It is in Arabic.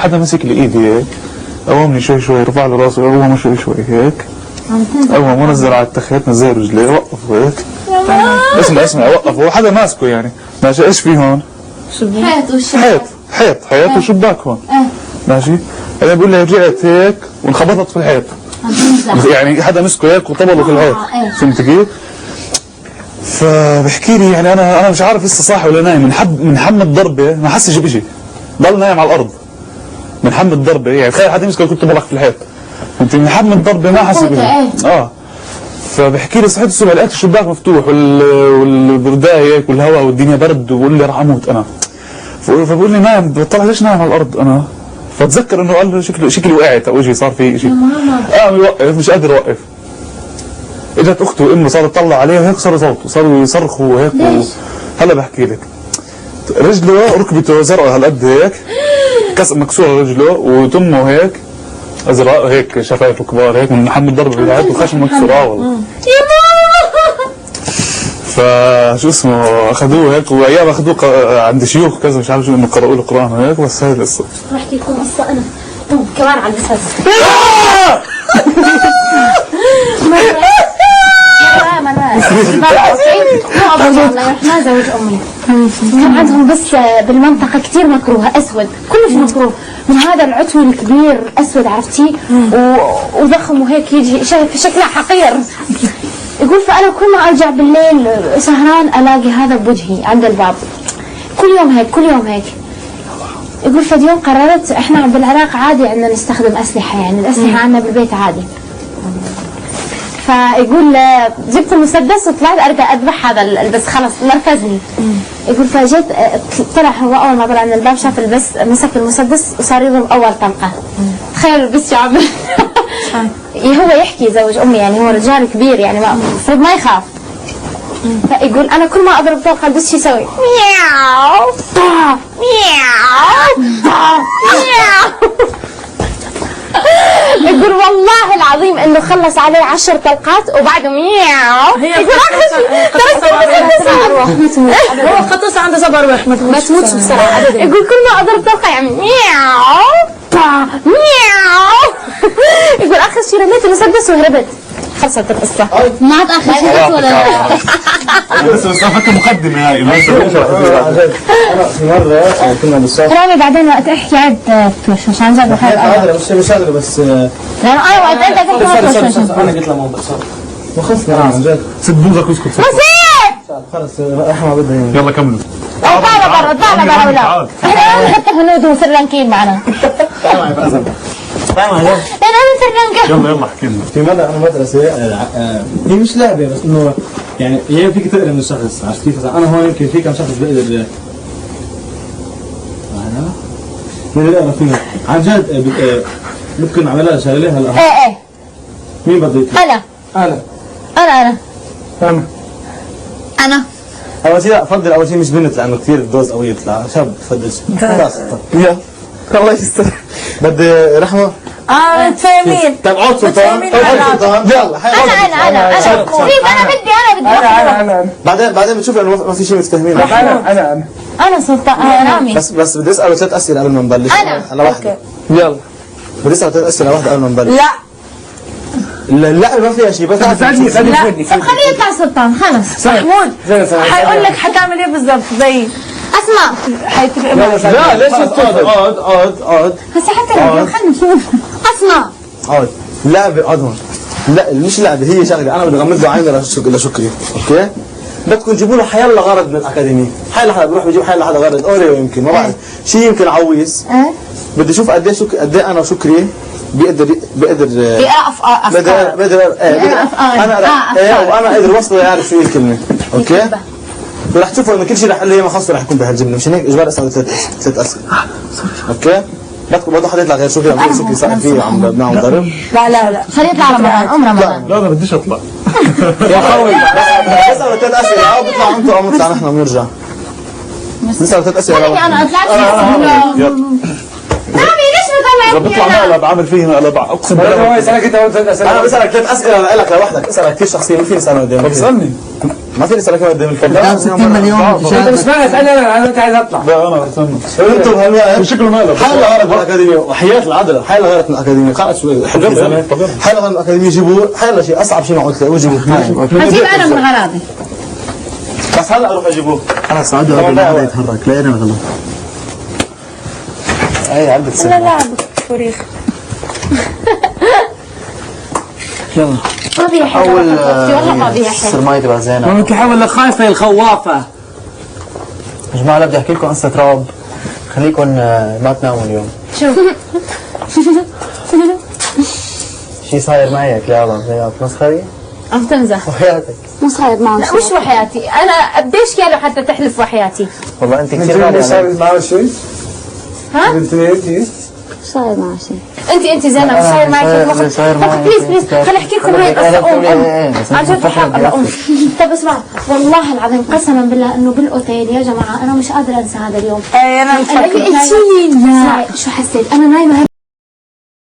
حدا مسك لي ايدي هيك قومني شوي شوي، رفع لي راسي قومه شوي شوي هيك، قومه نزل على التخت، نزل رجليه وقف هيك. اسمع وقف، هو حدا ماسكه يعني ماشي. ايش في هون؟ حيط والشباك. حيط وشباك هون ماشي. بعدين بقول لي رجعت هيك وانخبطت في الحيط، يعني حدا مسكه هيك وطبله في الحيط، فهمت كيف؟ فبحكي لي يعني انا مش عارف لسه صاحي ولا نايم من حم الضربه، ما حسش بشيء، ضل نايم على الارض من حم الضربه. يعني تخيل حدا يمسك كنت بلق في الحيط، انت من حم الضربه ما حس بشيء. فبحكي لي صحيت الصبح لقيت الشباك مفتوح والبردايه هيك والهواء والدنيا برد، وبقول لي راح اموت انا. فبقول لي نايم، بطلع ليش نايم على الارض انا؟ فتذكر انه قال شكلي وقعت او شيء، صار في شيء. يوقف مش قادر اوقف. اجت اخته وامه صارت تطلع عليه وهيك، صاروا يصرخوا هيك هلا بحكي لك. رجله ركبته زرقاء هالقد هيك، مكسوره رجله، وتمه هيك ازرق هيك، شفايفه كبار هيك من حم الضرب بتاعته، وخشمه مكسور. والله فشو اسمه اخذوه هيك، وايام اخذوه عند شيوخ كذا مش عارف شو، انه قرأوا له قرآن وهيك. بس هاي القصه. رح احكي لكم قصه انا كمان على الاساس. الله يرحمه زوج امي كان عندهم بس بالمنطقه كثير مكروه اسود، كلش مكروه من هذا العتوي الكبير اسود، عرفتي؟ وضخم وهيك يجي شايف شكله حقير. يقول فانا كل ما ارجع بالليل سهران الاقي هذا بوجهي عند الباب، كل يوم هيك. يقول فد يوم قررت، احنا بالعراق عادي عندنا نستخدم اسلحه، يعني الاسلحه عندنا بالبيت عادي. فيقول جبت المسدس وطلعت ارجع اذبح هذا البس، خلص نرفزني. يقول فجيت طلع هو اول ما طلع من الباب شاف البس، مسك المسدس وصار يضرب اول طلقه. تخيل البس شو عمل. هو يحكي زوج امي، يعني هو رجال كبير يعني المفروض ما يخاف. فيقول انا كل ما اضرب طلقه البس شو يسوي؟ مياو مياو مياو. يقول والله العظيم انه خلص عليه 10 طلقات وبعده مياو. يقول هو خطص عنده صبر ما تموتش بسرعه ابدا. يقول كل ما اضرب طلقه يعمل مياو مياو. يقول اخر شيء رميت المسدس وهربت، خلصت القصه. ما تاخر شيء ولا بس فكر مقدمه هاي. انا في مره كنا بالصف رامي بعدين وقت احكي عد توشوش عن جد بحب هذا مش قادر بس لانه انا وقت انت تحكي ما توشوش. انا قلت له مو وخلصنا عن جد سد بوزك واسكت. خلص احنا بدنا يلا كملوا. طلع برا ولا احنا نحط هنود وسرنكين معنا. لأن أنا سرنكين. يلا احكي لنا. في مرة أنا مدرسة هي مش لعبة، بس إنه يعني هي فيك تقرا من الشخص، عرفت كيف؟ أنا هون يمكن في كم شخص بقدر أنا فينا عن جد ممكن نعملها شغلة هلا. إيه مين بده يطلع؟ أنا أول شيء لا أفضل أول شيء مش بنت، لأنه كثير دوز قوية يطلع شاب. بفضل خلاص يا الله يستر. بدي رحمة. تفهمين. طيب عود سلطان. يلا أنا بدي بعدين بتشوف انه ما في شيء متفاهمين. أنا سلطان رامي. بس بدي اساله 3 اسئله قبل ما نبلش. أنا واحده. يلا بدي اساله 3 اسئله واحده قبل ما نبلش. لا ما فيها شيء، بس خليني خليه يطلع سلطان خلص. محمود حيقول لك حتعمل ايه بالضبط زي اسمع حيتفق معك. لا ليش اقعد هسه حتى لو خلنا نشوف. اسمع اقعد. لعبه اقعد هون. لا مش لعبه، هي شغله انا بدي اغمض له عيني لشكري. اوكي بدكم تجيبوا له حيلا غرض من الاكاديميه، حيلا حدا بروح بجيب حيلا حدا غرض اوريو يمكن ما بعرف شيء، يمكن عويس. بدي اشوف قد ايه انا وشكري بقدر انا قادر وصله يعرف شو هي الكلمه. اوكي رح تشوفوا انه كل شيء رح اقول لي ما خصه رح يكون بهالجمله، مشان هيك اجباري اسال 3 اسئله. اوكي بدكم برضه حدا يطلع غير شكري، عم شكري ساعد فيه عم بنعمل ضرب. لا خليه يطلع رمضان رمضان. لا انا بديش اطلع يا خوي اسال 3 اسئله او بيطلعوا انتوا او بنطلع نحن بنرجع. نسال 3 اسئله. انا طلعت. رامي ليش بيطلع مقلب عامل فيه مقلب اقسم بالله. هو يسالك انت وانت اسئله. انا بسالك 3 اسئله لك لوحدك، اسالك كثير شخصيه ما فيني اسالها قدام. طب اسالني. ما فيني اسالك قدام الكل. 60 مليون انت مش معنى اسالني انا انت عايز اطلع. لا انا استنى. انتم هلا شكله مقلب. حالة غيرت من الأكاديمية وحياة العدل، حالة غيرت من الأكاديمية، قاعد شوي حلو زمان، حالة غيرت من الأكاديمية يجيبوه، حالة شيء أصعب شيء معقول تلاقوه يجيبوه، هجيب انا من غراضي. بس هلا أروح أجيبوه. خلاص عدوا هذا يتحرك لا انا غلط. أي عدت سنة. لا فريخ. يلا ما بيها حلو والله ما بيها حلو. سرماية تبع زينب. ممكن تحول لخايفه الخوافه. يا جماعة لا بدي أحكي لكم قصة رعب، خليكم ما تناموا اليوم. شوف شيء صاير معي هيك يا الله مسخري عم تمزح. وحياتك. مو صاير معه لا مش وحياتي، انا قديش كانوا حتى تحلف وحياتي. والله أنت انت كثير غالية صار علي. معه شيء؟ ها؟ انت ايه؟ صاير معه شيء. انت زينب مش صاير معك صاير- صاير معي. بليز خليني احكي لكم هاي القصه. عن جد بحق الله طب اسمع، والله العظيم قسما بالله انه بالاوتيل يا جماعه انا مش قادره انسى هذا اليوم. انا لا شو حسيت انا نايمه